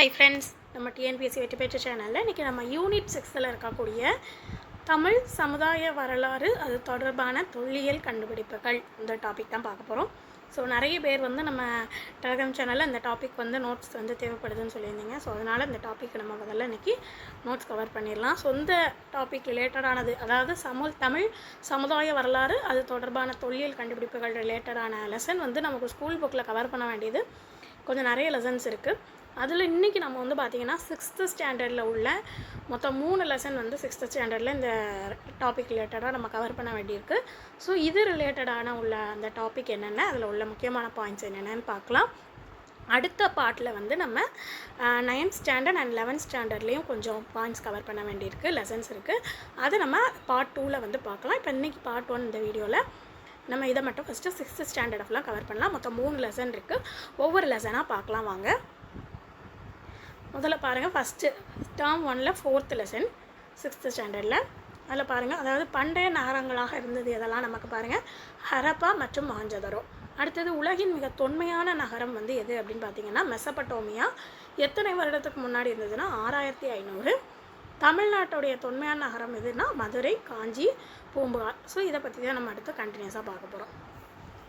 Hi friends, நம்ம TNPSC வெற்றி பெற்ற சேனலில் இன்றைக்கி நம்ம யூனிட் 6ல் இருக்கக்கூடிய தமிழ் சமுதாய வரலாறு அது தொடர்பான தொல்லியல் கண்டுபிடிப்புகள் இந்த டாபிக் தான் பார்க்க போகிறோம். ஸோ நிறைய பேர் நம்ம டெலிகிராம் சேனலில் இந்த டாபிக் நோட்ஸ் தேவைப்படுதுன்னு சொல்லியிருந்தீங்க. ஸோ அதனால் இந்த டாபிக் நம்ம முதல்ல இன்றைக்கி நோட்ஸ் கவர் பண்ணிடலாம். ஸோ இந்த டாபிக் ரிலேட்டடானது, அதாவது தமிழ் சமுதாய வரலாறு அது தொடர்பான தொல்லியல் கண்டுபிடிப்புகள் ரிலேட்டடான லெசன் நமக்கு ஸ்கூல் புக்கில் கவர் பண்ண வேண்டியது கொஞ்சம் நிறைய லெசன்ஸ் இருக்குது. அதில் இன்றைக்கி நம்ம பார்த்திங்கன்னா 6th ஸ்டாண்டர்டில் உள்ள மொத்தம் 3 லெசன் 6th ஸ்டாண்டர்டில் இந்த டாபிக் ரிலேட்டடாக நம்ம கவர் பண்ண வேண்டியிருக்கு. ஸோ இது ரிலேட்டடான உள்ள அந்த டாபிக் என்னென்ன, அதில் உள்ள முக்கியமான பாயிண்ட்ஸ் என்னென்னு பார்க்கலாம். அடுத்த பார்ட்டில் நம்ம 9th ஸ்டாண்டர்ட் அண்ட் 11th ஸ்டாண்டர்ட்லேயும் கொஞ்சம் பாயிண்ட்ஸ் கவர் பண்ண வேண்டியிருக்கு, லெசன்ஸ் இருக்குது. அதை நம்ம பார்ட் 2ல் பார்க்கலாம். இப்போ இன்றைக்கி பார்ட் 1 இந்த வீடியோவில் நம்ம இதை மட்டும் ஃபஸ்ட்டு 6th ஸ்டாண்டர்ட் ஃபுல்லாக கவர் பண்ணலாம். மொத்தம் 3 லெசன் இருக்குது. ஒவ்வொரு லெசனாக பார்க்கலாம் வாங்க. முதல்ல பாருங்கள், ஃபஸ்ட்டு டேர்ம் 1ல் 4th லெசன் 6th ஸ்டாண்டர்டில். அதில் பாருங்கள், அதாவது பண்டைய நகரங்களாக இருந்தது எதெல்லாம் நமக்கு பாருங்கள், ஹரப்பா மற்றும் மொஹஞ்சதாரோ. அடுத்தது உலகின் மிக தொன்மையான நகரம் எது அப்படின்னு பார்த்தீங்கன்னா மெசபடோமியா. எத்தனை வருடத்துக்கு முன்னாடி இருந்ததுன்னா 6500. தமிழ்நாட்டுடைய தொன்மையான நகரம் எதுனா மதுரை, காஞ்சி, பூம்புகார். ஸோ இதை பற்றி தான் நம்ம அடுத்து கண்டினியூஸாக பார்க்க போகிறோம்.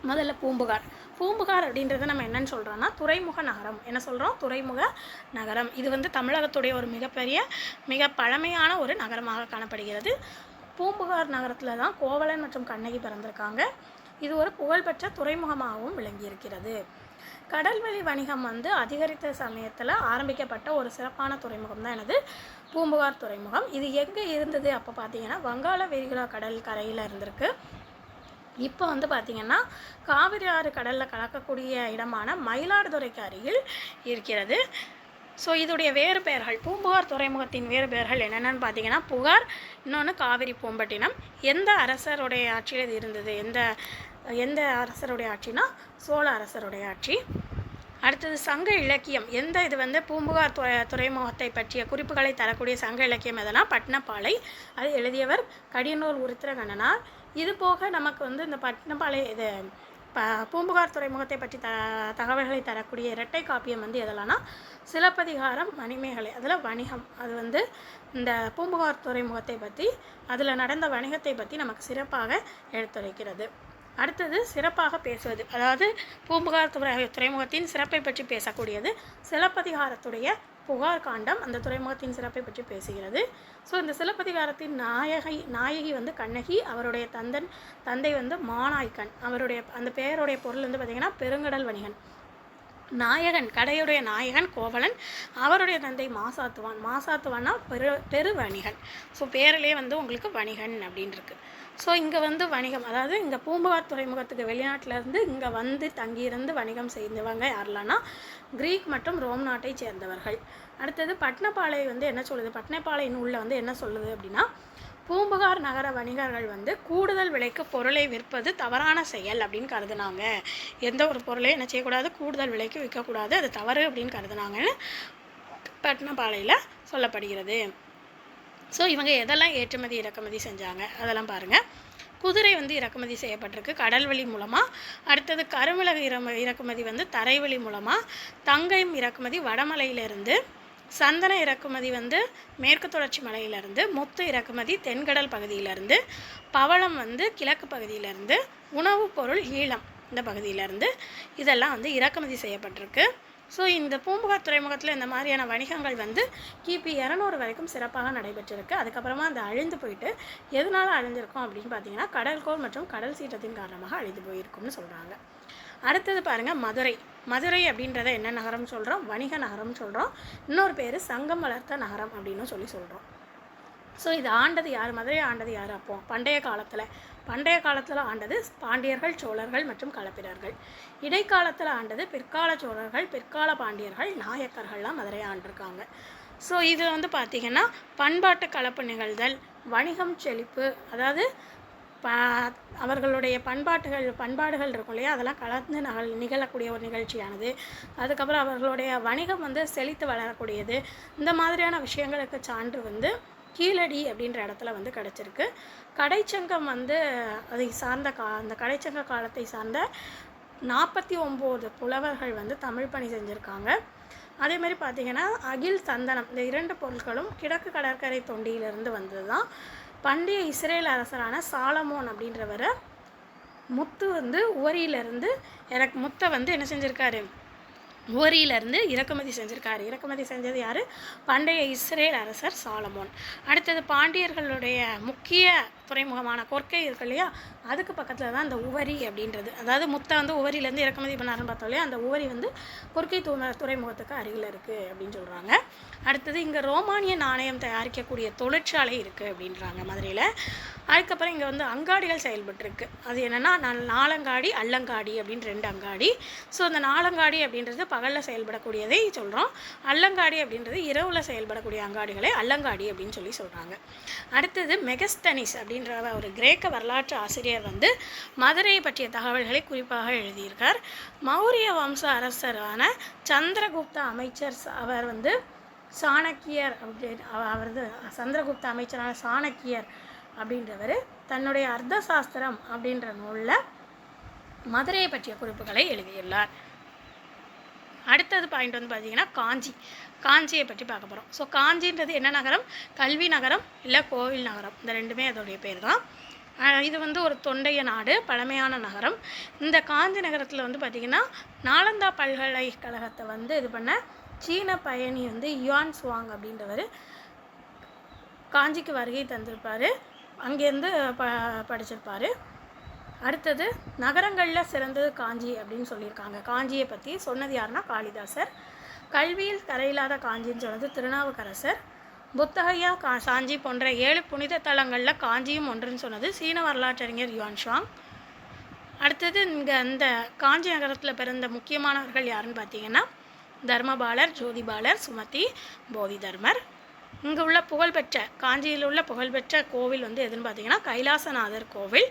முதல்ல பூம்புகார் அப்படின்றத நம்ம என்னென்னு சொல்கிறோன்னா துறைமுக நகரம். என்ன சொல்கிறோம்? துறைமுக நகரம். இது தமிழகத்துடைய ஒரு மிக பழமையான ஒரு நகரமாக காணப்படுகிறது. பூம்புகார் நகரத்தில் தான் கோவலன் மற்றும் கண்ணகி பிறந்திருக்காங்க. இது ஒரு புகழ்பெற்ற துறைமுகமாகவும் விளங்கியிருக்கிறது. கடல்வழி வணிகம் அதிகரித்த சமயத்தில் ஆரம்பிக்கப்பட்ட ஒரு சிறப்பான துறைமுகம் தான் எனது பூம்புகார் துறைமுகம். இது எங்கே இருந்தது அப்போ பார்த்தீங்கன்னா வங்காள விரிகுடா கடல் கரையில் இருந்திருக்கு. இப்போ பார்த்திங்கன்னா காவிரி ஆறு கடலில் கலக்கக்கூடிய இடமான மயிலாடுதுறைக்கு அருகில் இருக்கிறது. ஸோ இதோடைய வேறு பெயர்கள், பூம்புகார் துறைமுகத்தின் வேறு பெயர்கள் என்னென்னு பார்த்தீங்கன்னா புகார், இன்னொன்று காவிரி பூம்பட்டினம். எந்த அரசருடைய ஆட்சியில் இது இருந்தது? எந்த அரசருடைய ஆட்சினா சோழ அரசருடைய ஆட்சி. அடுத்தது சங்க இலக்கியம். இது பூம்புகார் துறைமுகத்தை பற்றிய குறிப்புகளை தரக்கூடிய சங்க இலக்கியம் எதனா பட்னப்பாலை. அது எழுதியவர் கடியனூர் உருத்திரகண்ணனார். இது போக நமக்கு இந்த பட்னப்பாலை இது பூம்புகார் துறைமுகத்தை பற்றி தகவல்களை தரக்கூடிய இரட்டை காப்பியம் எதெல்லாம்னா சிலப்பதிகாரம், மணிமேகலை. அதில் வணிகம், அது இந்த பூம்புகார் துறைமுகத்தை பற்றி, அதில் நடந்த வணிகத்தை பற்றி நமக்கு சிறப்பாக எடுத்துரைக்கிறது. அடுத்தது சிறப்பாக பேசுவது, அதாவது பூம்புகார் துறைமுகத்தின் சிறப்பை பற்றி பேசக்கூடியது சிலப்பதிகாரத்துடைய புகார் காண்டம். அந்த துறைமுகத்தின் சிறப்பை பற்றி பேசுகிறது. ஸோ இந்த சிலப்பதிகாரத்தின் நாயகி கண்ணகி. அவருடைய தந்தை மாநாய்க்கன். அவருடைய அந்த பெயருடைய பொருள் பார்த்திங்கன்னா பெருங்கடல் வணிகன். நாயகன், கடையுடைய நாயகன் கோவலன். அவருடைய தந்தை மாசாத்துவான்னா பெரு வணிகன். ஸோ பேரிலே உங்களுக்கு வணிகன் அப்படின்னு இருக்கு. ஸோ இங்கே வணிகம், அதாவது இங்கே பூம்புகார் துறைமுகத்துக்கு வெளிநாட்டிலேருந்து இங்கே தங்கியிருந்து வணிகம் செய்தவங்க யாரெல்லாம்னா கிரீக் மற்றும் ரோம் நாட்டை சேர்ந்தவர்கள். அடுத்தது பட்னப்பாலை என்ன சொல்லுது? பட்னப்பாலை நூலில் என்ன சொல்லுது அப்படின்னா பூம்புகார் நகர வணிகர்கள் கூடுதல் விலைக்கு பொருளை விற்பது தவறான செயல் அப்படின்னு கருதுனாங்க. எந்த ஒரு பொருளையும் என்ன செய்யக்கூடாது, கூடுதல் விலைக்கு விற்கக்கூடாது, அது தவறு அப்படின்னு கருதுனாங்கன்னு பட்னப்பாலையில் சொல்லப்படுகிறது. ஸோ இவங்க எதெல்லாம் ஏற்றுமதி இறக்குமதி செஞ்சாங்க அதெல்லாம் பாருங்கள். குதிரை இறக்குமதி செய்யப்பட்டிருக்கு கடல்வழி மூலமாக. அடுத்தது கருமிளகு இறக்குமதி தரைவழி மூலமாக. தங்கம் இறக்குமதி வடமலையிலிருந்து. சந்தன இறக்குமதி மேற்கு தொடர்ச்சி மலையிலிருந்து. முத்து இறக்குமதி தென்கடல் பகுதியிலிருந்து. பவளம் கிழக்கு பகுதியிலிருந்து. உணவுப் பொருள் ஈழம் இந்த பகுதியிலிருந்து. இதெல்லாம் இறக்குமதி செய்யப்பட்டிருக்கு. ஸோ இந்த பூம்புகார் துறைமுகத்தில் இந்த மாதிரியான வணிகங்கள் கிபி 200 வரைக்கும் சிறப்பாக நடைபெற்றிருக்கு. அதுக்கப்புறமா அந்த அழிந்து போயிட்டு, எதனால் அழிஞ்சிருக்கும் அப்படின்னு பார்த்தீங்கன்னா கடல்கோள் மற்றும் கடல் சீற்றத்தின் காரணமாக அழிந்து போயிருக்கும்னு சொல்கிறாங்க. அடுத்தது பாருங்கள், மதுரை அப்படின்றத என்ன நகரம் சொல்கிறோம்? வணிக நகரம் சொல்கிறோம். இன்னொரு பேர் சங்கம் வளர்த்த நகரம் அப்படின்னு சொல்கிறோம். ஸோ இது ஆண்டது யார்? மதுரையை ஆண்டது யார்? அப்போ பண்டைய காலத்தில் ஆண்டது பாண்டியர்கள், சோழர்கள் மற்றும் களப்பிரர்கள். இடைக்காலத்தில் ஆண்டது பிற்கால சோழர்கள், பிற்கால பாண்டியர்கள், நாயக்கர்கள்லாம் மதுரையை ஆண்டிருக்காங்க. ஸோ இது பார்த்திங்கன்னா பண்பாட்டு கலப்பு நிகழ்தல், வணிகம் செழிப்பு, அதாவது அவர்களுடைய பண்பாடுகள் இருக்கும் இல்லையா, அதெல்லாம் கலந்து நிகழக்கூடிய ஒரு நிகழ்ச்சியானது. அதுக்கப்புறம் அவர்களுடைய வணிகம் செழித்து வளரக்கூடியது. இந்த மாதிரியான விஷயங்களுக்கு சான்று கீழடி அப்படின்ற இடத்துல கிடச்சிருக்கு. கடைச்சங்கம் அதை சார்ந்த அந்த கடைச்சங்க காலத்தை சார்ந்த 49 புலவர்கள் தமிழ் பணி செஞ்சுருக்காங்க. அதே மாதிரி பார்த்திங்கன்னா அகில் சந்தனம், இந்த 2 பொருட்களும் கிழக்கு கடற்கரை தொண்டியிலிருந்து வந்தது தான். பண்டைய இஸ்ரேல் அரசரான சாலமோன் அப்படின்றவர் முத்து வந்து உவரியிலேருந்து முத்தை வந்து என்ன செஞ்சுருக்காரு, உவரியிலேருந்து இறக்குமதி செஞ்சுருக்காரு. இறக்குமதி செஞ்சது யார்? பண்டைய இஸ்ரேல் அரசர் சாலமோன். அடுத்தது பாண்டியர்களுடைய முக்கிய துறைமுகமான கொர்க்கை இருக்கு இல்லையா, அதுக்கு பக்கத்தில் தான் இந்த உவரி அப்படின்றது. அதாவது முத்தை வந்து உவரியிலேருந்து இறக்குமதி பண்ணாருன்னு பார்த்தோம் இல்லையா, அந்த உவரி வந்து கொர்க்கை துறைமுகத்துக்கு அருகில் இருக்குது அப்படின்னு சொல்கிறாங்க. அடுத்தது இங்கே ரோமானிய நாணயம் தயாரிக்கக்கூடிய தொழிற்சாலை இருக்குது அப்படின்றாங்க மதுரையில். அதுக்கப்புறம் இங்கே வந்து அங்காடிகள் செயல்பட்டுருக்கு. அது என்னென்னா நாலங்காடி அல்லங்காடி அப்படின்னு 2 அங்காடி. ஸோ அந்த நாலங்காடி அப்படின்றது பகலில் செயல்படக்கூடியதை சொல்கிறோம், அல்லங்காடி அப்படின்றது இரவில் செயல்படக்கூடிய அங்காடிகளை அல்லங்காடி அப்படின்னு சொல்கிறாங்க. அடுத்தது மெகஸ்தனிஸ் அப்படின்ற ஒரு கிரேக்க வரலாற்று ஆசிரியர் வந்து மதுரையை பற்றிய தகவல்களை குறிப்பாக எழுதியிருக்கார். மௌரிய வம்ச அரசரான சந்திரகுப்த அமைச்சர் அவர் வந்து சாணக்கியர் அவரது சந்திரகுப்த அமைச்சரான சாணக்கியர் அப்படின்றவர் தன்னுடைய அர்த்த சாஸ்திரம் அப்படின்ற நூலில் மதுரையை பற்றிய குறிப்புகளை எழுதியுள்ளார். அடுத்தது பாயிண்ட் வந்து பார்த்திங்கன்னா காஞ்சியை பற்றி பார்க்க போகிறோம். ஸோ காஞ்சின்றது என்ன நகரம்? கல்வி நகரம் இல்லை கோவில் நகரம், இந்த 2மே அதோடைய பேர் தான். இது வந்து ஒரு தொண்டைய நாடு, பழமையான நகரம். இந்த காஞ்சி நகரத்தில் வந்து பார்த்திங்கன்னா நாலந்தா பல்கலைக்கழகத்தை வந்து இது பண்ண சீன பயணி வந்து யுவான் சுவாங் அப்படின்றவர் காஞ்சிக்கு வருகை தந்திருப்பார், அங்கேருந்து படிச்சிருப்பார். அடுத்தது நகரங்களில் சிறந்தது காஞ்சி அப்படின்னு சொல்லியிருக்காங்க. காஞ்சியை பற்றி சொன்னது யாருன்னா காளிதாசர். கல்வியில் தரையில்லாத காஞ்சின்னு சொன்னது திருநாவுக்கரசர். புத்தகையா சாஞ்சி போன்ற 7 புனித தலங்களில் காஞ்சியும் ஒன்றுன்னு சொன்னது சீன வரலாற்றறிஞர் யுவான் ஷாங். அடுத்தது இங்கே இந்த காஞ்சி நகரத்தில் பிறந்த முக்கியமானவர்கள் யாருன்னு பார்த்தீங்கன்னா தர்மபாலர், ஜோதிபாலர், சுமதி, போதி தர்மர். இங்கே உள்ள புகழ்பெற்ற காஞ்சியில் உள்ள புகழ்பெற்ற கோவில் வந்து எதுன்னு பார்த்தீங்கன்னா கைலாசநாதர் கோவில்.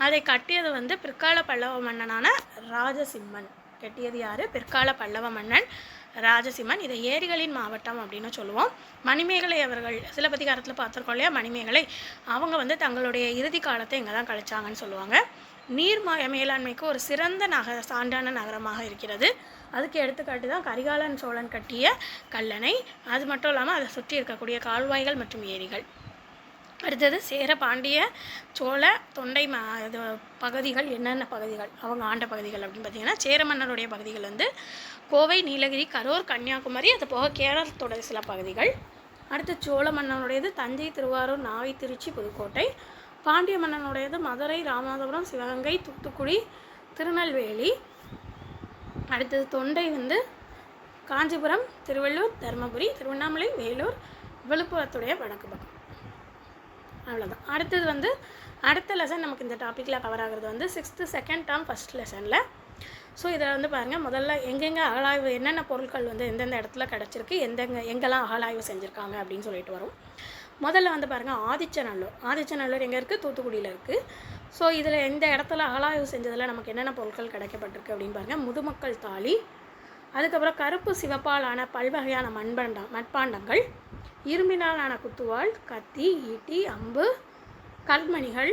அதை கட்டியது வந்து பிற்கால பல்லவ மன்னனான ராஜசிம்மன். கட்டியது யார்? பிற்கால பல்லவ மன்னன் ராஜசிம்மன். இதை ஏரிகளின் மாவட்டம் அப்படின்னு சொல்லுவோம். மணிமேகலை அவர்கள் சிலப்பதிகாரத்தில் பார்த்துருக்கோம் இல்லையா, மணிமேகலை அவங்க வந்து தங்களுடைய இறுதி காலத்தை இங்கே தான் கழிச்சாங்கன்னு சொல்லுவாங்க. நீர் மேலாண்மைக்கு ஒரு சிறந்த சான்றான நகரமாக இருக்கிறது. அதுக்கு எடுத்துக்காட்டு தான் கரிகாலன் சோழன் கட்டிய கல்லணை. அது மட்டும் இல்லாமல் அதை சுற்றி இருக்கக்கூடிய கால்வாய்கள் மற்றும் ஏரிகள். அடுத்தது சேர, பாண்டிய, சோழ, தொண்டை பகுதிகள் என்னென்ன பகுதிகள் அவங்க ஆண்ட பகுதிகள் அப்படின்னு பார்த்தீங்கன்னா சேர மன்னருடைய பகுதிகள் வந்து கோவை, நீலகிரி, கரூர், கன்னியாகுமரி, அது போக கேரளத்தோட சில பகுதிகள். அடுத்து சோழ மன்னனுடையது தஞ்சை, திருவாரூர், நாகை, திருச்சி, புதுக்கோட்டை. பாண்டிய மன்னனுடையது மதுரை, ராமநாதபுரம், சிவகங்கை, தூத்துக்குடி, திருநெல்வேலி. அடுத்தது தொண்டை வந்து காஞ்சிபுரம், திருவள்ளூர், தருமபுரி, திருவண்ணாமலை, வேலூர், விழுப்புரத்துடைய வடக்கு பக்கம். அவ்வளோதான். அடுத்தது வந்து அடுத்த லெசன் நமக்கு இந்த டாப்பிக்கில் கவர் ஆகிறது வந்து 6th செகண்ட் டேர்ம் ஃபஸ்ட் லெசனில். ஸோ இதில் வந்து பாருங்கள், முதல்ல எங்கெங்கே அகழாய்வு, என்னென்ன பொருட்கள் வந்து எந்தெந்த இடத்துல கிடச்சிருக்கு, எங்கெல்லாம் அகழாய்வு செஞ்சுருக்காங்க அப்படின்னு சொல்லிட்டு வரும். முதல்ல வந்து பாருங்கள் ஆதிச்சநல்லூர் எங்கே இருக்குது? தூத்துக்குடியில் இருக்குது. ஸோ இதில் இந்த இடத்துல அகழாய்வு செஞ்சதில் நமக்கு என்னென்ன பொருட்கள் கிடைக்கப்பட்டிருக்கு அப்படின்னு பாருங்கள். முதுமக்கள் தாலி, அதுக்கப்புறம் கருப்பு சிவப்பாலான பல்வகையான மட்பாண்டங்கள், இரும்பினாலான குத்துவாள், கத்தி, ஈட்டி, அம்பு, கல்மணிகள்,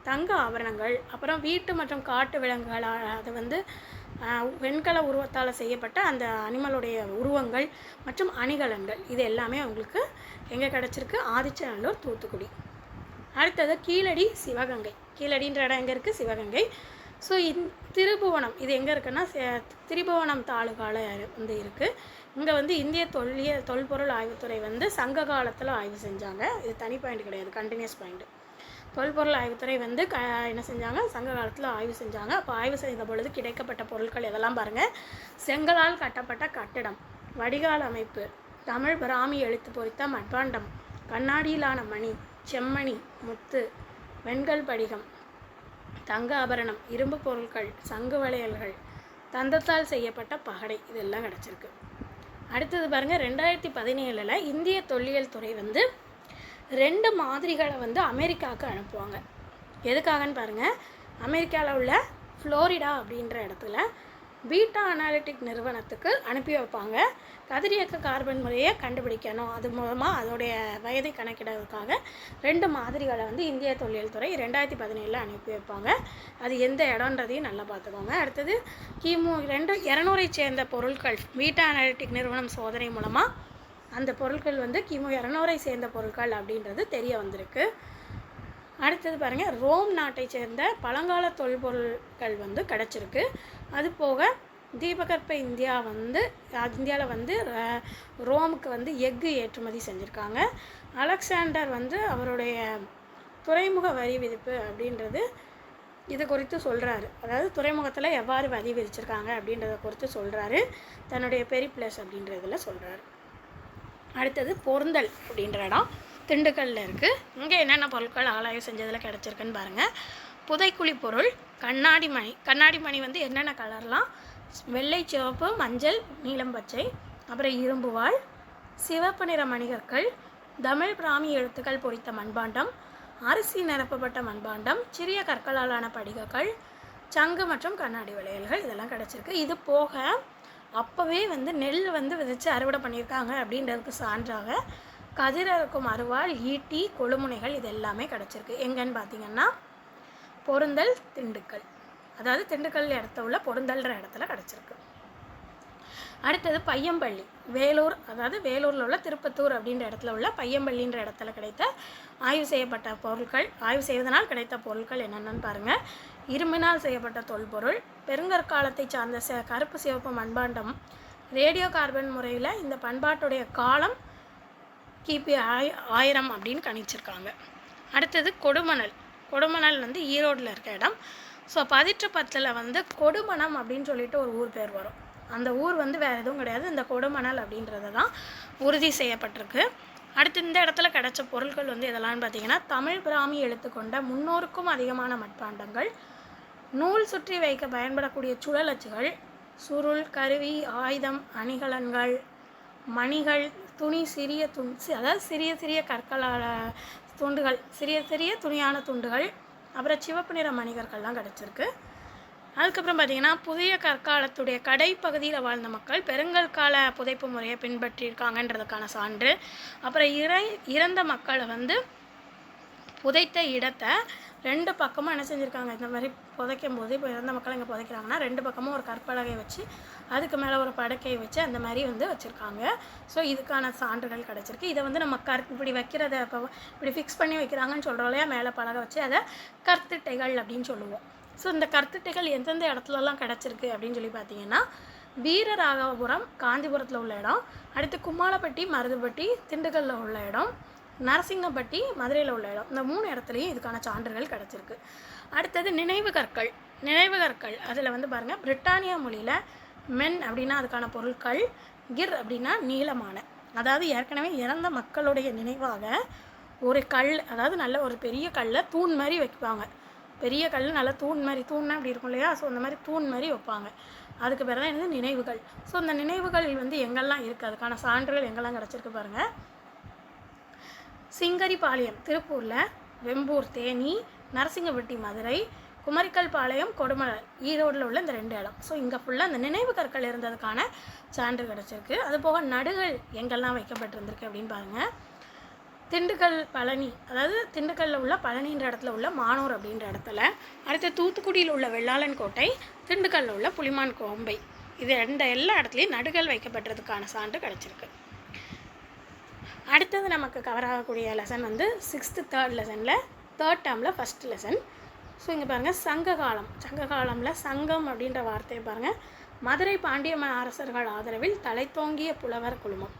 தங்க ஆபரணங்கள், அப்புறம் வீட்டு மற்றும் காட்டு விலங்குகளால் அது வந்து வெண்கல உருவத்தால் செய்யப்பட்ட அந்த அனிமலுடைய உருவங்கள் மற்றும் அணிகலன்கள், இது எல்லாமே உங்களுக்கு எங்கே கிடச்சிருக்கு? ஆதிச்சநல்லூர், தூத்துக்குடி. அடுத்தது கீழடி, சிவகங்கை. கீழடின்ற இடம் எங்கே இருக்குது? சிவகங்கை. ஸோ திருபுவனம் இது எங்கே இருக்குன்னா திரிபுவனம் தாலுகாவில் வந்து இருக்குது. இங்கே வந்து இந்திய தொல்பொருள் ஆய்வுத்துறை வந்து சங்க காலத்தில் ஆய்வு செஞ்சாங்க. இது தனி பாயிண்ட் கிடையாது, கண்டினியூஸ் பாயிண்ட். தொல்பொருள் ஆய்வுத்துறை வந்து என்ன செஞ்சாங்க? சங்க காலத்தில் ஆய்வு செஞ்சாங்க. அப்போ ஆய்வு செய்த பொழுது கிடைக்கப்பட்ட பொருட்கள் எதெல்லாம் பாருங்கள். செங்கலால் கட்டப்பட்ட கட்டிடம், வடிகால் அமைப்பு, தமிழ் பிராமி எழுத்து பொறித்த மட்பாண்டம், கண்ணாடியிலான மணி, செம்மணி, முத்து, வெண்கல் படிகம், தங்க ஆபரணம், இரும்பு பொருட்கள், சங்கு வளையல்கள், தந்தத்தால் செய்யப்பட்ட பகடை, இதெல்லாம் கிடச்சிருக்கு. அடுத்தது பாருங்கள், 2017 இந்திய தொல்லியல் துறை வந்து 2 மாதிரிகளை வந்து அமெரிக்காவுக்கு அனுப்புவாங்க. எதுக்காகன்னு பாருங்கள். அமெரிக்காவில் உள்ள ஃப்ளோரிடா அப்படின்ற இடத்துல பீட்டா அனாலிட்டிக் நிறுவனத்துக்கு அனுப்பி வைப்பாங்க. கதிரியக்க கார்பன் முறையை கண்டுபிடிக்கணும். அது மூலமாக அதோடைய வயதை கணக்கிடுறதுக்காக 2 மாதிரிகளை வந்து இந்திய தொல்லியல் துறை 2017 அனுப்பி வைப்பாங்க. அது எந்த இடம்ன்றதையும் நல்லா பார்த்துக்கோங்க. அடுத்தது கிமு 200 சேர்ந்த பொருட்கள் பீட்டா அனாலிட்டிக் நிறுவனம் சோதனை மூலமாக அந்த பொருட்கள் வந்து கிமு 200 சேர்ந்த பொருட்கள் அப்படின்றது தெரிய வந்திருக்கு. அடுத்தது பாருங்கள், ரோம் நாட்டை சேர்ந்த பழங்கால தொல்பொருட்கள் வந்து கிடச்சிருக்கு. அது போக தீபகற்ப இந்தியாவில் வந்து ரோமுக்கு வந்து எஃகு ஏற்றுமதி செஞ்சுருக்காங்க. அலெக்சாண்டர் வந்து அவருடைய துறைமுக வரி விதிப்பு அப்படின்றது இது குறித்து சொல்கிறாரு. அதாவது துறைமுகத்தில் எவ்வாறு வரி விதிச்சிருக்காங்க அப்படின்றத குறித்து சொல்கிறாரு. தன்னுடைய பெரிப்ளஸ் அப்படின்றதில் சொல்கிறாரு. அடுத்தது பொருந்தல் அப்படின்ற இடம் திண்டுக்கல்லில் இருக்குது. இங்கே என்னென்ன பொருட்கள் ஆராய்வு செஞ்சதில் கிடச்சிருக்குன்னு பாருங்கள். புதைக்குழி பொருள், கண்ணாடி மணி வந்து என்னென்ன கலர்லாம், வெள்ளை, சிவப்பு, மஞ்சள், நீலம், பச்சை, அப்புறம் இரும்பு வாள், சிவப்பு நிற மணிகற்கள், தமிழ் பிராமி எழுத்துக்கள் பொறித்த மண்பாண்டம், அரிசி நிரப்பப்பட்ட மண்பாண்டம், சிறிய கற்களாலான படிகங்கள், சங்கு மற்றும் கண்ணாடி வளையல்கள் இதெல்லாம் கிடச்சிருக்கு. இது போக அப்போவே வந்து நெல் வந்து விதைச்சு அறுவடை பண்ணியிருக்காங்க அப்படின்றதுக்கு சான்றாக கதிரறுக்கும் அருவாள், ஈட்டி, கொழுமுனைகள் இது எல்லாமே கிடச்சிருக்கு. எங்கன்னு பார்த்தீங்கன்னா பொருந்தல், திண்டுக்கல். அதாவது திண்டுக்கல் இடத்துல உள்ள பொருந்தல்ன்ற இடத்துல கிடச்சிருக்கு. அடுத்தது பையம்பள்ளி, வேலூர். அதாவது வேலூரில் உள்ள திருப்பத்தூர் அப்படின்ற இடத்துல உள்ள பையம்பள்ளின்ற இடத்துல கிடைத்த ஆய்வு செய்வதனால் கிடைத்த பொருட்கள் என்னென்னு பாருங்கள். இரும்பினால் செய்யப்பட்ட தொல்பொருள், பெருங்கற்காலத்தை சார்ந்த கருப்பு சிவப்பு மண்பாண்டம், ரேடியோ கார்பன் முறையில் இந்த பண்பாட்டுடைய காலம் கிபி 1000 அப்படின்னு கணிச்சிருக்காங்க. அடுத்தது கொடுமணல் வந்து ஈரோடில் இருக்க இடம். ஸோ 1810 வந்து கொடுமணம் அப்படின்னு சொல்லிட்டு ஒரு ஊர் பேர் வரும். அந்த ஊர் வந்து வேறு எதுவும் கிடையாது, இந்த கொடுமணல் அப்படின்றது தான் உறுதி செய்யப்பட்டிருக்கு. அடுத்து இந்த இடத்துல கிடைச்ச பொருட்கள் வந்து இதெல்லாம் பார்த்தீங்கன்னா தமிழ் பிராமி எழுத்துக்கொண்ட 300க்கும் அதிகமான மட்பாண்டங்கள், நூல் சுற்றி வைக்க பயன்படக்கூடிய சுழலச்சுகள், சுருள், கருவி, ஆயுதம், அணிகலன்கள், மணிகள், துணி, அதாவது சிறிய கற்களால் துண்டுகள், சிறிய துணியான துண்டுகள், அப்புறம் சிவப்பு நிற மணிகர்கள்லாம் கிடச்சிருக்கு. அதுக்கப்புறம் பார்த்திங்கன்னா புதிய கற்காலத்துடைய கடைப்பகுதியில் வாழ்ந்த மக்கள் பெருங்கற்கால புதைப்பு முறையை பின்பற்றியிருக்காங்கன்றதுக்கான சான்று. அப்புறம் இறந்த மக்களை வந்து புதைத்த இடத்தை 2 பக்கமும் என்ன செஞ்சுருக்காங்க, இந்த மாதிரி புதைக்கும் போது இப்போ இறந்த மக்கள் இங்கே புதைக்கிறாங்கன்னா 2 பக்கமும் ஒரு கற்பலகை வச்சு அதுக்கு மேலே ஒரு படுக்கை வச்சு அந்த மாதிரி வந்து வச்சுருக்காங்க. ஸோ இதுக்கான சான்றுகள் கிடச்சிருக்கு. இதை வந்து நம்ம இப்படி வைக்கிறத இப்போ இப்படி ஃபிக்ஸ் பண்ணி வைக்கிறாங்கன்னு சொல்கிறோம் இல்லையா, மேலே பலகை வச்சு அதை கற்திட்டைகள் அப்படின்னு சொல்லுவோம். ஸோ இந்த கற்திட்டைகள் எந்தெந்த இடத்துலலாம் கிடச்சிருக்கு அப்படின்னு சொல்லி பார்த்தீங்கன்னா வீரராகவபுரம் காஞ்சிபுரத்தில் உள்ள இடம், அடுத்து கும்மாளப்பட்டி மருதுப்பட்டி திண்டுக்கல்லில் உள்ள இடம், நரசிங்கப்பட்டி மதுரையில் உள்ள இடம். இந்த 3 இடத்துலையும் இதுக்கான சான்றுகள் கிடச்சிருக்கு. அடுத்தது நினைவு கற்கள். அதில் வந்து பாருங்கள், பிரிட்டானியா மொழியில் மென் அப்படின்னா அதுக்கான பொருட்கள், கிர் அப்படின்னா நீளமான, அதாவது ஏற்கனவே இறந்த மக்களுடைய நினைவாக ஒரு கல், அதாவது நல்ல ஒரு பெரிய கல்லை தூண் மாதிரி வைப்பாங்க. பெரிய கல் நல்ல தூண்னா அப்படி இருக்கும் இல்லையா, ஸோ அந்த மாதிரி தூண் மாதிரி வைப்பாங்க. அதுக்கு பேர் தான் என்னது, நினைவுகள். ஸோ அந்த நினைவுகள் வந்து எங்கெல்லாம் இருக்குது, அதுக்கான சான்றுகள் எங்கெல்லாம் கிடச்சிருக்கு பாருங்கள். சிங்கரிபாளையம் திருப்பூரில், வெம்பூர் தேனி, நரசிங்கப்பட்டி மதுரை, குமரிக்கல் பாளையம் கொடுமணல் ஈரோடில் உள்ள இந்த 2 இடம். ஸோ இங்கே ஃபுல்லாக அந்த நினைவு கற்கள் இருந்ததுக்கான சான்று கிடச்சிருக்கு. அதுபோக நடுகள் எங்கெல்லாம் வைக்கப்பட்டிருந்திருக்கு அப்படின்னு பாருங்கள். திண்டுக்கல் பழனி, அதாவது திண்டுக்கல்லில் உள்ள பழனின்ற இடத்துல உள்ள மானூர் அப்படின்ற இடத்துல, அடுத்து தூத்துக்குடியில் உள்ள வெள்ளாளன் கோட்டை, திண்டுக்கல்லில் உள்ள புலிமான் கோம்பை, இது எல்லா இடத்துலையும் நடுகள் வைக்கப்பட்டதுக்கான சான்று கிடச்சிருக்கு. அடுத்தது நமக்கு கவர் ஆகக்கூடிய லெசன் வந்து 6th 3rd லெசனில் 3rd டேர்மில் 1st லெசன். ஸோ இங்கே பாருங்கள், சங்ககாலமில் சங்கம் அப்படின்ற வார்த்தையை பாருங்கள். மதுரை பாண்டிய அரசர்கள் ஆதரவில் தலைத்தோங்கிய புலவர் குழுமம்.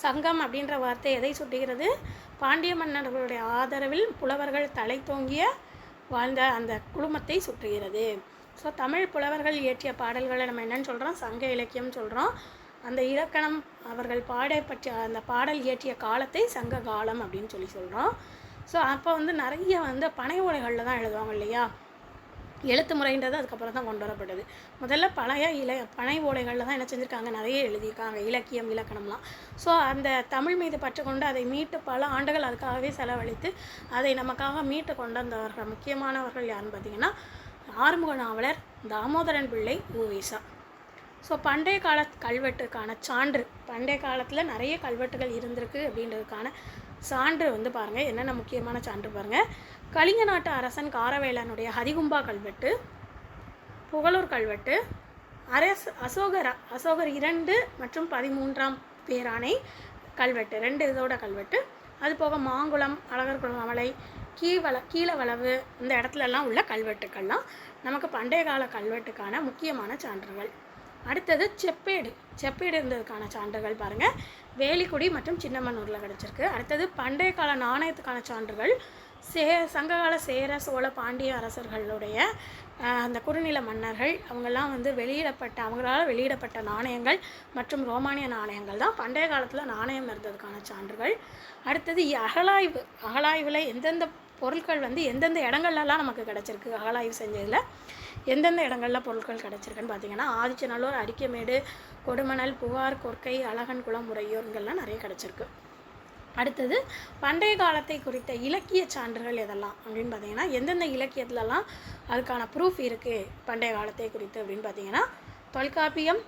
சங்கம் அப்படின்ற வார்த்தை எதை சுட்டுகிறது, பாண்டிய மன்னர்களுடைய ஆதரவில் புலவர்கள் தலைத்தோங்கிய வாழ்ந்த அந்த குழுமத்தை சுற்றுகிறது. ஸோ தமிழ் புலவர்கள் இயற்றிய பாடல்களை நம்ம என்னென்னு சொல்கிறோம், சங்க இலக்கியம் சொல்கிறோம். அந்த இலக்கணம் அவர்கள் பற்றி அந்த பாடல் இயற்றிய காலத்தை சங்க காலம் அப்படின்னு சொல்கிறோம். ஸோ அப்போ வந்து நிறைய வந்து பனை ஓலைகளில் தான் எழுதுவாங்க இல்லையா, எழுத்து முறைன்றது அதுக்கப்புறம் தான் கொண்டு வரப்பட்டது. முதல்ல பனை ஓலைகளில் தான் என்ன செஞ்சுருக்காங்க, நிறைய எழுதியிருக்காங்க இலக்கியம் இலக்கணம்லாம். ஸோ அந்த தமிழ் மீது பற்று கொண்டு அதை மீட்டு பல ஆண்டுகள் அதுக்காகவே செலவழித்து அதை நமக்காக மீட்டு கொண்டு வந்தவர்கள் முக்கியமானவர்கள் யாருன்னு பார்த்தீங்கன்னா ஆறுமுக நாவலர், தாமோதரன் பிள்ளை, உ.வே.சா. ஸோ பண்டைய கால கல்வெட்டுக்கான சான்று, பண்டைய காலத்தில் நிறைய கல்வெட்டுகள் இருந்திருக்கு அப்படின்றதுக்கான சான்று வந்து பாருங்கள், என்னென்ன முக்கியமான சான்று பாருங்கள். கலிங்க நாட்டு அரசன் காரவேலனுடைய ஹதிகும்பா கல்வெட்டு, புகழூர் கல்வெட்டு, அசோகர் 2 மற்றும் 13ஆம் பேரானை கல்வெட்டு, 2 இதோட கல்வெட்டு. அது போக மாங்குளம், அழகர்குளம் மலை, கீழவளவு இந்த இடத்துலலாம் உள்ள கல்வெட்டுக்கள்லாம் நமக்கு பண்டைய கால கல்வெட்டுக்கான முக்கியமான சான்றுகள். அடுத்தது செப்பேடு இருந்ததுக்கான சான்றுகள் பாருங்கள், வேலிக்குடி மற்றும் சின்னமனூரில் கிடச்சிருக்கு. அடுத்தது பண்டைய கால நாணயத்துக்கான சான்றுகள், சங்ககால சேர சோழ பாண்டிய அரசர்களுடைய அந்த குறுநில மன்னர்கள் அவங்கெல்லாம் வந்து அவங்களால வெளியிடப்பட்ட நாணயங்கள் மற்றும் ரோமானிய நாணயங்கள் தான் பண்டைய காலத்தில் நாணயம் இருந்ததுக்கான சான்றுகள். அடுத்தது அகழாய்வில் எந்தெந்த பொருட்கள் வந்து எந்தெந்த இடங்கள்லாம் நமக்கு கிடச்சிருக்கு, அகழாய்வு செஞ்சதில் எந்தெந்த இடங்களில் பொருட்கள் கிடச்சிருக்குன்னு பார்த்தீங்கன்னா ஆதிச்சநல்லூர், அரிக்கமேடு, கொடுமணல், புகார், கொற்கை, அழகன்குளம், உறையூர் இங்கெல்லாம் நிறைய கிடச்சிருக்கு. அடுத்தது பண்டைய காலத்தை குறித்த இலக்கிய சான்றுகள் எதெல்லாம் அப்படின்னு பார்த்தீங்கன்னா எந்தெந்த இலக்கியத்துலலாம் அதுக்கான ப்ரூஃப் இருக்குது பண்டைய காலத்தை குறித்து அப்படின்னு பார்த்தீங்கன்னா தொல்காப்பியம்,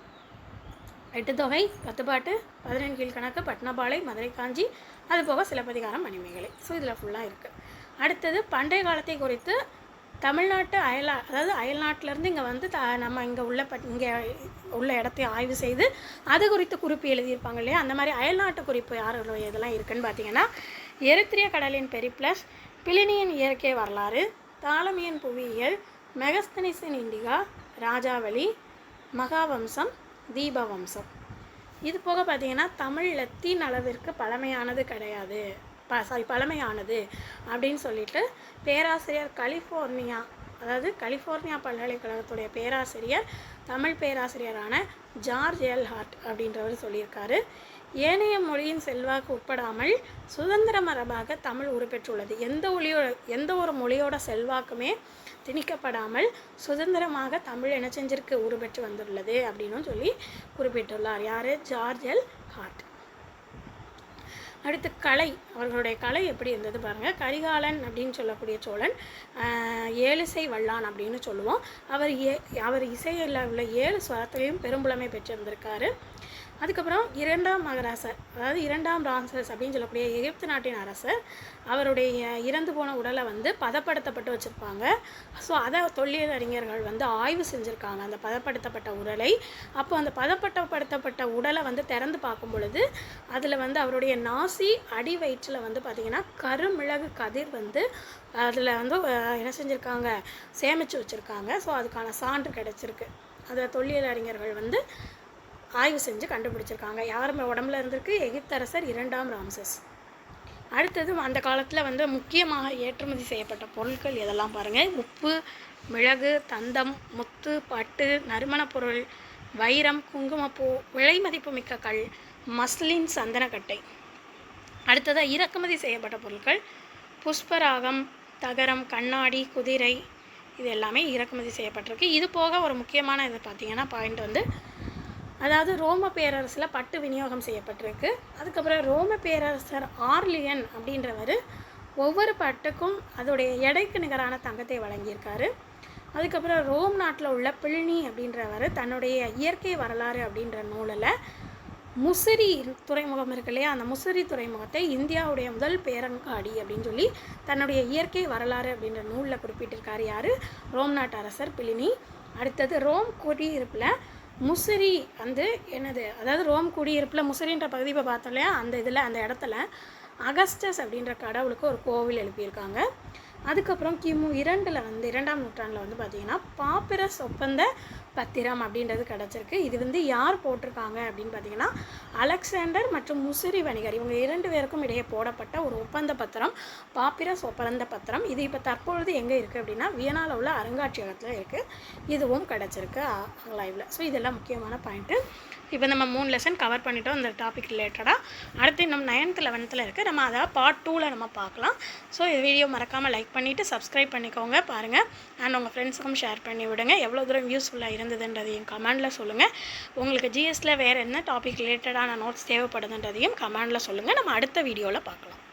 எட்டுத்தொகை, பத்துப்பாட்டு, 17 கீழ்கணக்கு, பட்னப்பாலை, மதுரை காஞ்சி, அதுபோக சிலப்பதிகாரம், மணிமேகலை. ஸோ இதில் ஃபுல்லாக இருக்குது. அடுத்தது பண்டைய காலத்தை குறித்து தமிழ்நாட்டு அயல்நாட்டிலேருந்து இங்கே வந்து நம்ம இங்கே உள்ள இடத்தையும் ஆய்வு செய்து அது குறித்து குறிப்பு எழுதியிருப்பாங்க இல்லையா, அந்த மாதிரி அயல்நாட்டு குறிப்பு யாருடைய இதெல்லாம் இருக்குதுன்னு பார்த்தீங்கன்னா எரித்ரிய கடலின் பெரிப்ளஸ், பிளினியின் இயற்கை வரலாறு, தாலமியன் புவியியல், மெகஸ்தனிஸின் இண்டிகா, ராஜாவளி, மகாவம்சம், தீபவம்சம். இது போக பார்த்தீங்கன்னா தமிழ் லத்தீன் அளவிற்கு பழமையானது கிடையாது, பழமையானது அப்படின்னு சொல்லிட்டு பேராசிரியர் கலிஃபோர்னியா பல்கலைக்கழகத்துடைய பேராசிரியர், தமிழ் பேராசிரியரான ஜார்ஜ் எல் ஹார்ட் அப்படின்றவர் சொல்லியிருக்காரு. ஏனைய மொழியின் செல்வாக்கு உட்படாமல் சுதந்திர மரபாக தமிழ் உருப்பெற்றுள்ளது. எந்த ஒரு மொழியோட செல்வாக்குமே திணிக்கப்படாமல் சுதந்திரமாக தமிழ் என்ன செஞ்சிருக்கு, உருப்பெற்று வந்துள்ளது அப்படின்னு சொல்லி குறிப்பிட்டுள்ளார். யார்? George L heart. அடுத்து அவர்களுடைய கலை எப்படி இருந்தது பாருங்கள். கரிகாலன் அப்படின்னு சொல்லக்கூடிய சோழன் 7 இசை வல்லான் அப்படின்னு சொல்லுவோம். அவர் இசையில் உள்ள 7 ஸ்வரத்திலையும் பெரும்புலமை பெற்றிருந்திருக்காரு. அதுக்கப்புறம் 2ஆம் மகராசர், அதாவது 2ஆம் ராம்சஸ் அப்படின்னு சொல்லக்கூடிய எகிப்து நாட்டின் அரசர், அவருடைய இறந்து போன உடலை வந்து பதப்படுத்தப்பட்டு வச்சுருப்பாங்க. ஸோ அதை தொல்லியல் அறிஞர்கள் வந்து ஆய்வு செஞ்சுருக்காங்க அந்த பதப்படுத்தப்பட்ட உடலை. அப்போ அந்த பதப்படுத்தப்பட்ட உடலை வந்து திறந்து பார்க்கும் பொழுது அதில் வந்து அவருடைய நாசி அடி வயிற்றில் வந்து பார்த்திங்கன்னா கருமிளகு கதிர் வந்து அதில் வந்து என்ன செஞ்சுருக்காங்க, சேமித்து வச்சுருக்காங்க. ஸோ அதுக்கான சான்று கிடச்சிருக்கு. அதை தொல்லியல் அறிஞர்கள் வந்து ஆய்வு செஞ்சு கண்டுபிடிச்சிருக்காங்க. யார் உடம்புல இருந்திருக்கு? எகிப்தரசர் 2ஆம் ராம்சஸ். அடுத்தது அந்த காலத்தில் வந்து முக்கியமாக ஏற்றுமதி செய்யப்பட்ட பொருட்கள் எதெல்லாம் பாருங்கள். உப்பு, மிளகு, தந்தம், முத்து, பட்டு, நறுமணப் பொருள், வைரம், குங்குமப்பூ, விலை மதிப்பு மிக்க கல், மஸ்லின், சந்தனக்கட்டை. அடுத்ததாக இறக்குமதி செய்யப்பட்ட பொருட்கள் புஷ்பராகம், தகரம், கண்ணாடி, குதிரை, இது எல்லாமே இறக்குமதி செய்யப்பட்டிருக்கு. இது போக ஒரு முக்கியமான இது பார்த்திங்கன்னா பாயிண்ட் வந்து அதாவது ரோம பேரரசில் பட்டு விநியோகம் செய்யப்பட்டிருக்கு. அதுக்கப்புறம் ரோம பேரரசர் ஆர்லியன் அப்படின்றவர் ஒவ்வொரு பட்டுக்கும் அதோடைய எடைக்கு நிகரான தங்கத்தை வழங்கியிருக்காரு. அதுக்கப்புறம் ரோம் நாட்டில் உள்ள பிளினி அப்படின்றவர் தன்னுடைய இயற்கை வரலாறு அப்படின்ற நூலில் முசிறி துறைமுகம் இருக்கு இல்லையா, அந்த முசிறி துறைமுகத்தை இந்தியாவுடைய முதல் பேரங்காடி அப்படின்னு சொல்லி தன்னுடைய இயற்கை வரலாறு அப்படின்ற நூலில் குறிப்பிட்டிருக்காரு. யார்? ரோம் நாட்டு அரசர் பிளினி. அடுத்தது ரோம் குடியிருப்பில் முசிறி வந்து என்னது, அதாவது ரோம் குடியிருப்பில் முசிறின்ற பகுதி இப்போ பார்த்தோம் இல்லையா, அந்த இடத்துல அகஸ்டஸ் அப்படின்ற கடவுளுக்கு ஒரு கோவில் எழுப்பியிருக்காங்க. அதுக்கப்புறம் கிமு 2ஆம் நூற்றாண்டில் வந்து பார்த்திங்கன்னா பாப்பிரஸ் ஒப்பந்த பத்திரம் அப்படின்றது கிடச்சிருக்கு. இது வந்து யார் போட்டிருக்காங்க அப்படின்னு பார்த்திங்கன்னா அலெக்சாண்டர் மற்றும் முசிறி வணிகர், இவங்க 2 பேருக்கும் இடையே போடப்பட்ட ஒரு ஒப்பந்த பத்திரம், பாப்பிரஸ் ஒப்பந்த பத்திரம். இது இப்போ தற்பொழுது எங்கே இருக்குது அப்படின்னா வியனாவில் உள்ள அருங்காட்சியகத்தில் இருக்குது. இதுவும் கிடச்சிருக்கு அகழாய்வில். ஸோ இதெல்லாம் முக்கியமான பாயிண்ட்டு. இப்போ நம்ம 3 லெசன் கவர் பண்ணிட்டோம் இந்த டாபிக் ரிலேட்டடாக. அடுத்து நம்ம 9th 11th இருக்குது, நம்ம அதை பார்ட் 2ல் நம்ம பார்க்கலாம். ஸோ இந்த வீடியோ மறக்காமல் லைக் பண்ணிவிட்டு சப்ஸ்கிரைப் பண்ணிக்கோங்க, பாருங்கள். அண்ட் உங்கள் ஃப்ரெண்ட்ஸுக்கும் ஷேர் பண்ணி விடுங்க. எவ்வளோ தூரம் யூஸ்ஃபுல்லாக இருந்ததுன்றதையும் கமெண்டில் சொல்லுங்கள். உங்களுக்கு ஜிஎஸ்சில் வேறு என்ன டாபிக் ரிலேட்டடான நோட்ஸ் தேவைப்படுதுன்றதையும் கமெண்டில் சொல்லுங்கள். நம்ம அடுத்த வீடியோவில் பார்க்கலாம்.